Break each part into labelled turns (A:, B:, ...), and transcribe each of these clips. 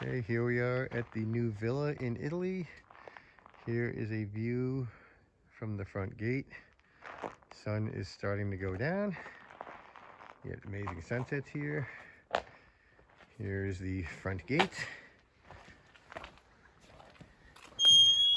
A: Okay, here we are at the new villa in Italy. Here is a view from the front gate. Sun is starting to go down. You get amazing sunsets here. Here's the front gate.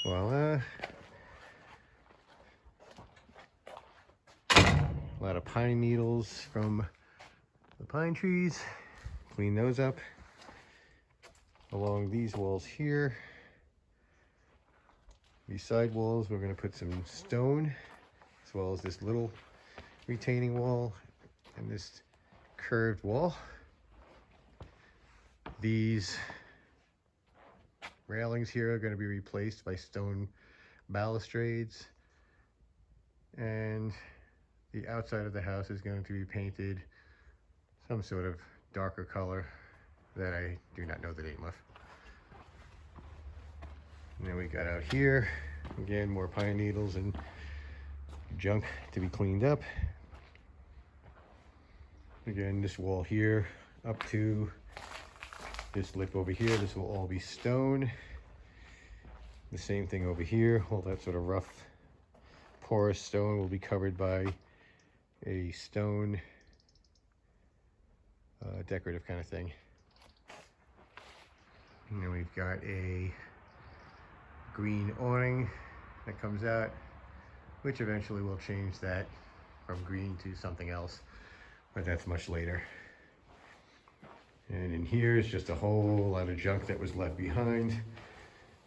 A: Voila. A lot of pine needles from the pine trees. Clean those up. Along these walls here, these side walls, we're going to put some stone, as well as this little retaining wall and this curved wall. These railings here are going to be replaced by stone balustrades, and the outside of the house is going to be painted some sort of darker color that I do not know the name of. And then we got out here, again, more pine needles and junk to be cleaned up. Again, this wall here up to this lip over here, this will all be stone. The same thing over here, all that sort of rough porous stone will be covered by a stone decorative kind of thing. And then we've got a green awning that comes out, which eventually will change that from green to something else, but that's much later. And in here is just a whole lot of junk that was left behind.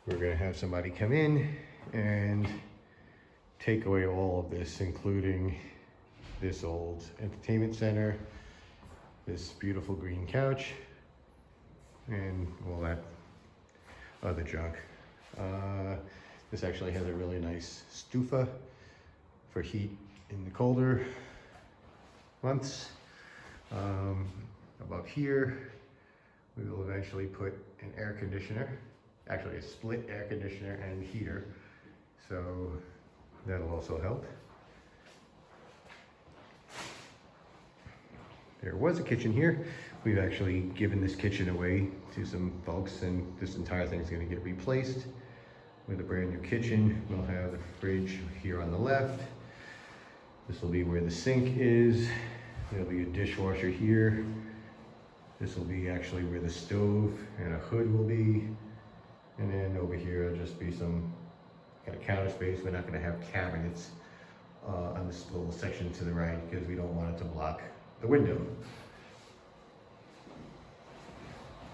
A: We're going to have somebody come in and take away all of this, including this old entertainment center, this beautiful green couch, and all that other junk. This actually has a really nice stufa for heat in the colder months. Above here, we will eventually put an air conditioner, actually a split air conditioner and heater, so that'll also help. There was a kitchen here. We've actually given this kitchen away to some folks, and this entire thing is going to get replaced with a brand new kitchen. We'll have the fridge here on the left. This will be where the sink is. There'll be a dishwasher here. This will be actually where the stove and a hood will be. And then over here will just be some kind of counter space. We're not going to have cabinets on this little section to the right because we don't want it to block the window.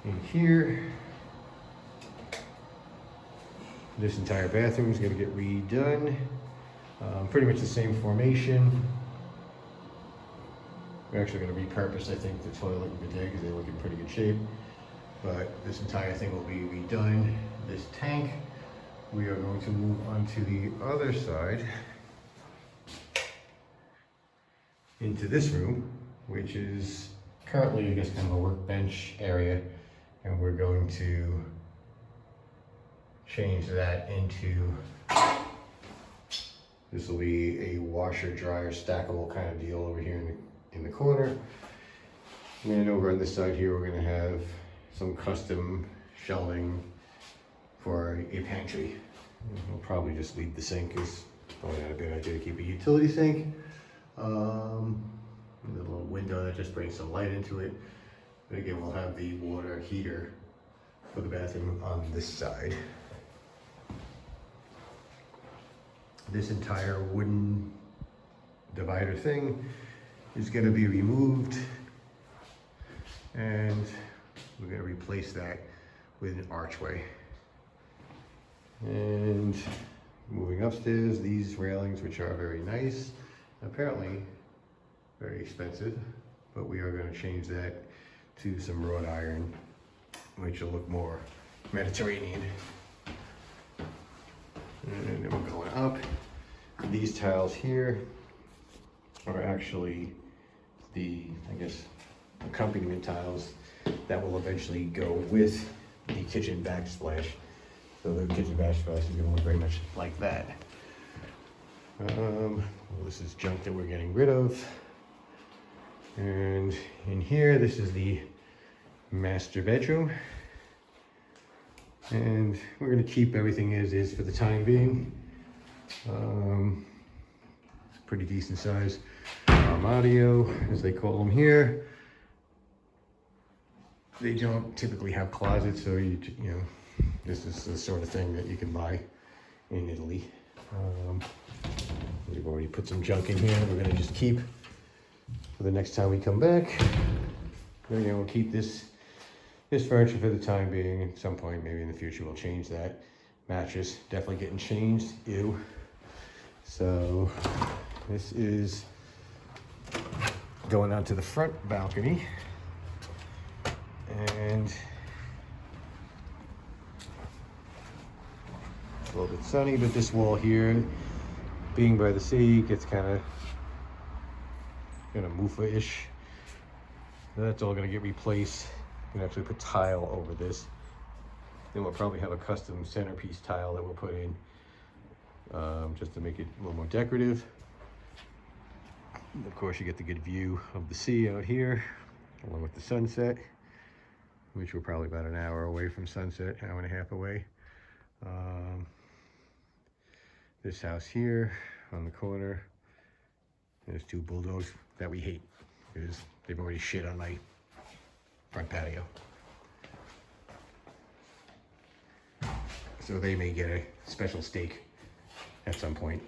A: In here, this entire bathroom is going to get redone. Pretty much the same formation. We're actually going to repurpose, I think, the toilet and bidet because they look in pretty good shape. But this entire thing will be redone. This tank, we are going to move on to the other side into this room, which is currently, I guess, kind of a workbench area, and we're going to change that into, this will be a washer dryer stackable kind of deal over here in the corner. And then over on this side here, we're going to have some custom shelving for a pantry. We'll probably just leave the sink, because it's probably not a bad idea to keep a utility sink. The little window that just brings some light into it. But again, we'll have the water heater for the bathroom on this side. This entire wooden divider thing is going to be removed, and we're going to replace that with an archway. And moving upstairs, these railings, which are very nice, apparently very expensive, but we are going to change that to some wrought iron, which will look more Mediterranean. And then we're going up. These tiles here are actually the, I guess, accompaniment tiles that will eventually go with the kitchen backsplash. So the kitchen backsplash is going to look very much like that. Well, this is junk that we're getting rid of. And in here, this is the master bedroom. And we're gonna keep everything as is for the time being. It's a pretty decent size audio, as they call them here. They don't typically have closets, so you know, this is the sort of thing that you can buy in Italy. We've already put some junk in here. We're gonna just keep for the next time we come back. We'll keep this furniture for the time being. At some point, maybe in the future, we'll change that. Mattress definitely getting changed. Ew. So this is going out to the front balcony, and it's a little bit sunny, but this wall here, being by the sea, gets kind of Mufa-ish. That's all gonna get replaced. You can actually put tile over this. Then we'll probably have a custom centerpiece tile that we'll put in, just to make it a little more decorative. And of course, you get the good view of the sea out here, along with the sunset, which we're probably about an hour away from sunset, hour and a half away. This house here on the corner, there's two bulldogs that we hate because they've already shit on my front patio. So they may get a special steak at some point.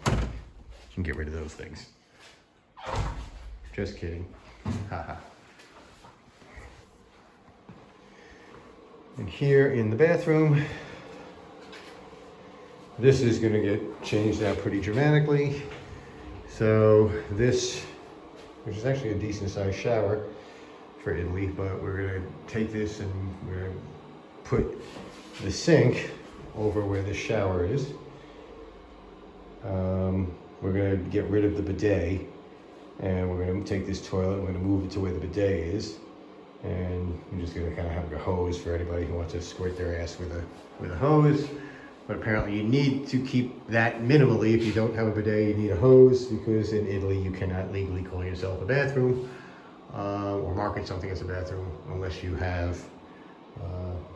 A: You can get rid of those things. Just kidding. Haha. And here in the bathroom, this is going to get changed out pretty dramatically. So this, which is actually a decent sized shower for Italy, but we're going to take this and we're going to put the sink over where the shower is. We're going to get rid of the bidet, and we're going to take this toilet, we're going to move it to where the bidet is, and I'm just going to kind of have a hose for anybody who wants to squirt their ass with a hose. But apparently you need to keep that minimally. If you don't have a bidet, you need a hose, because in Italy you cannot legally call yourself a bathroom or market something as a bathroom unless you have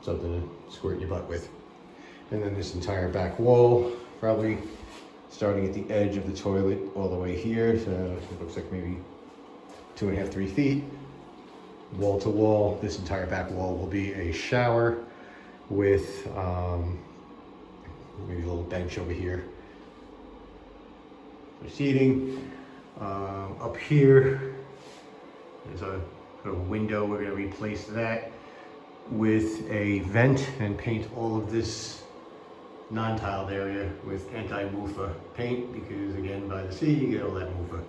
A: something to squirt your butt with. And then this entire back wall, probably starting at the edge of the toilet all the way here, so it looks like maybe 2.5, 3 feet, wall to wall. This entire back wall will be a shower with maybe a little bench over here for seating. Up here, there's a window. We're going to replace that with a vent and paint all of this non-tiled area with anti-Mufa paint, because again, by the sea, you get all that Mufa.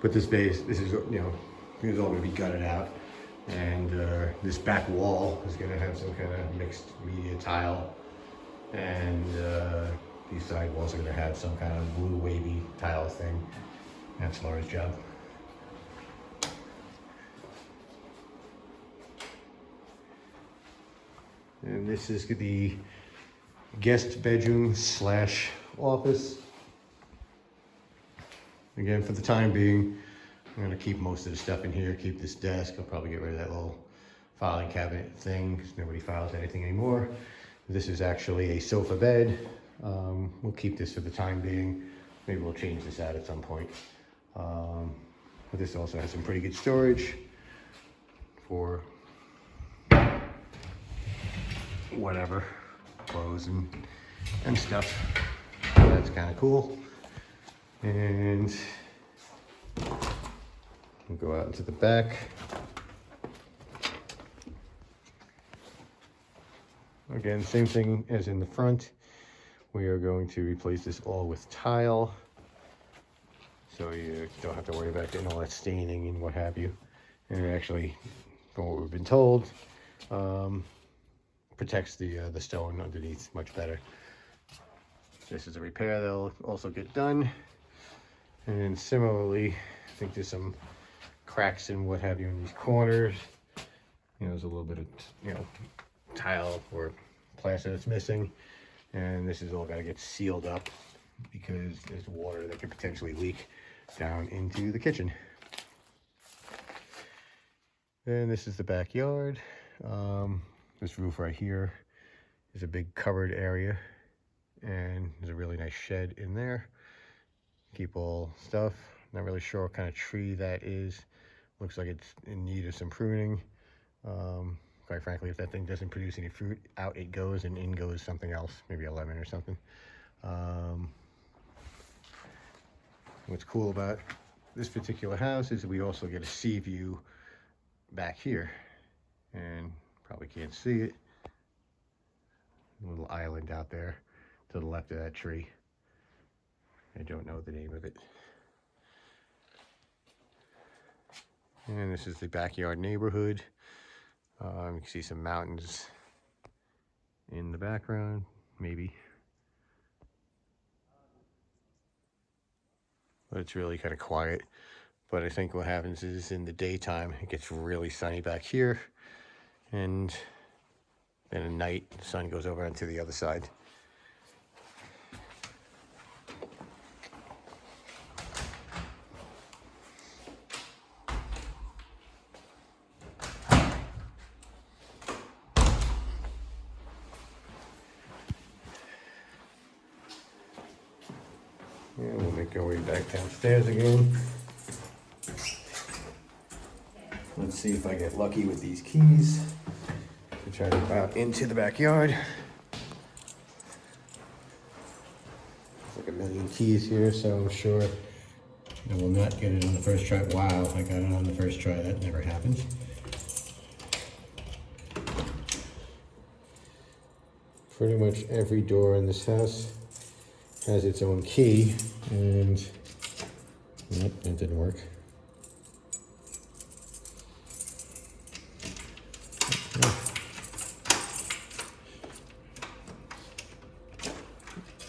A: But this base, this is, you know, it's all going to be gutted out. And this back wall is going to have some kind of mixed media tile. And these side walls are going to have some kind of blue wavy tile thing. That's Laura's job. And this is the guest bedroom slash office. Again, for the time being, I'm going to keep most of the stuff in here, keep this desk. I'll probably get rid of that little filing cabinet thing because nobody files anything anymore. This is actually a sofa bed. We'll keep this for the time being. Maybe we'll change this out at some point. But this also has some pretty good storage for whatever, clothes and stuff. So that's kind of cool. And we'll go out into the back. Again, same thing as in the front. We are going to replace this all with tile, so you don't have to worry about getting all that staining and what have you. And it actually, from what we've been told, protects the stone underneath much better. This is a repair that'll also get done. And similarly, I think there's some cracks and what have you in these corners. You know, there's a little bit of, you know, tile or plaster that's missing, and this is all got to get sealed up because there's water that could potentially leak down into the kitchen. And this is the backyard. This roof right here is a big covered area, and there's a really nice shed in there. Keep all stuff. Not really sure what kind of tree that is. Looks like it's in need of some pruning. Quite frankly, if that thing doesn't produce any fruit, out it goes and in goes something else, maybe a lemon or something. What's cool about this particular house is that we also get a sea view back here, and probably can't see it. A little island out there to the left of that tree. I don't know the name of it. And this is the backyard neighborhood. You can see some mountains in the background, maybe. But it's really kind of quiet. But I think what happens is in the daytime, it gets really sunny back here. And then at night, the sun goes over onto the other side. And we'll make our way back downstairs again. Let's see if I get lucky with these keys to try to go out into the backyard. There's like a million keys here, so I'm sure I will not get it on the first try. Wow, I got it on the first try. That never happens. Pretty much every door in this house has its own key, and nope, that didn't work.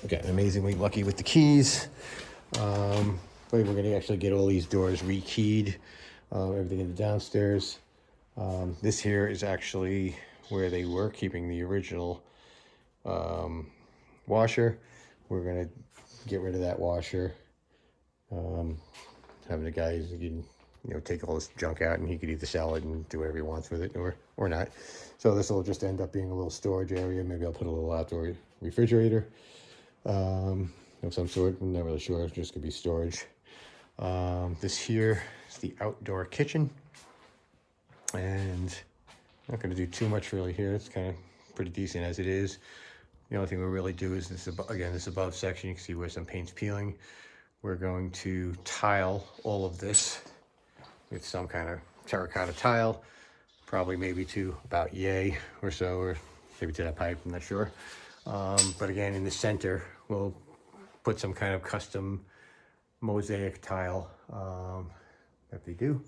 A: Got amazingly lucky with the keys. But we're going to actually get all these doors rekeyed, everything in the downstairs. This here is actually where they were keeping the original washer. We're going to get rid of that washer. Having the guys, you know, take all this junk out, and he could either sell it and do whatever he wants with it, or not. So this will just end up being a little storage area. Maybe I'll put a little outdoor refrigerator of some sort. I'm not really sure. It's just gonna be storage. This here is the outdoor kitchen, and I'm not gonna do too much really here. It's kind of pretty decent as it is. The only thing we really do is this, again, this above section. You can see where some paint's peeling. We're going to tile all of this with some kind of terracotta tile, probably maybe to about yay or so, or maybe to that pipe, I'm not sure. But again, in the center, we'll put some kind of custom mosaic tile that they do.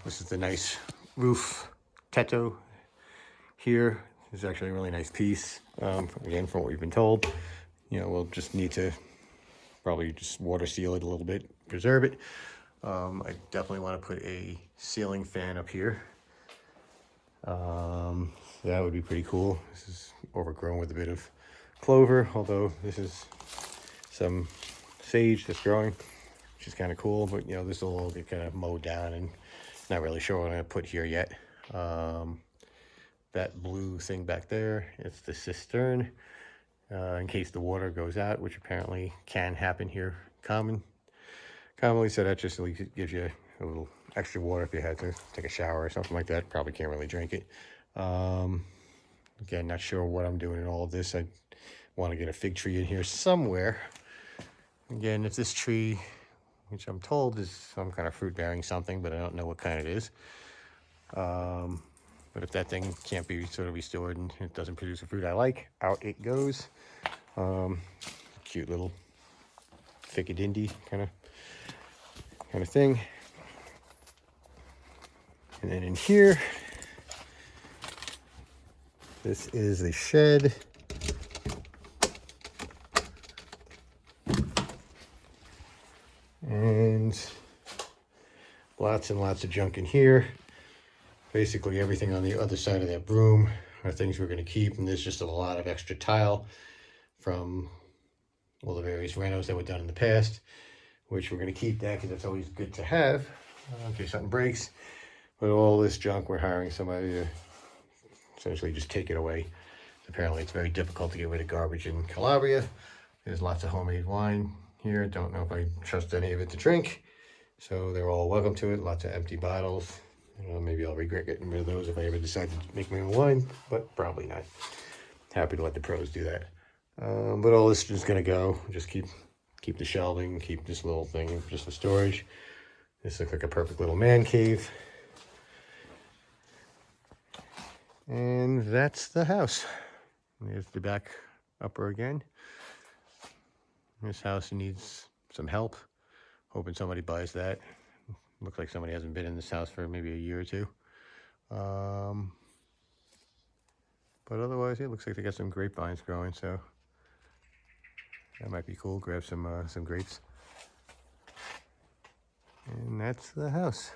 A: This is the nice roof tetto here. This is actually a really nice piece. Again, from what we've been told, you know, we'll just need to probably just water seal it a little bit, preserve it. I definitely want to put a ceiling fan up here. That would be pretty cool. This is overgrown with a bit of clover, although this is some sage that's growing, which is kind of cool. But you know, this will all get kind of mowed down, and not really sure what I'm going to put here yet. That blue thing back there, it's the cistern, in case the water goes out, which apparently can happen here commonly. So that just gives you a little extra water if you had to take a shower or something like that. Probably can't really drink it. Again, not sure what I'm doing in all of this. I want to get a fig tree in here somewhere. Again, if this tree, which I'm told is some kind of fruit-bearing something, but I don't know what kind it is. But if that thing can't be sort of restored and it doesn't produce the fruit I like, out it goes. Cute little thickadindy kind of thing. And then in here, this is the shed. And lots and lots of junk in here. Basically everything on the other side of that broom are things we're going to keep, and there's just a lot of extra tile from all the various renos that were done in the past, which we're going to keep that because it's always good to have in case something breaks. But all this junk, we're hiring somebody to essentially just take it away. Apparently it's very difficult to get rid of garbage in Calabria. There's lots of homemade wine here. Don't know if I trust any of it to drink. So they're all welcome to it. Lots of empty bottles. Maybe I'll regret getting rid of those if I ever decide to make my own wine, but probably not. Happy to let the pros do that. But all this is gonna go. Just keep the shelving, keep this little thing just for storage. This looks like a perfect little man cave. And that's the house. There's the back upper again. This house needs some help. Hoping somebody buys that. Looks like somebody hasn't been in this house for maybe a year or two. But otherwise, it looks like they got some grapevines growing, so that might be cool. Grab some grapes. And that's the house.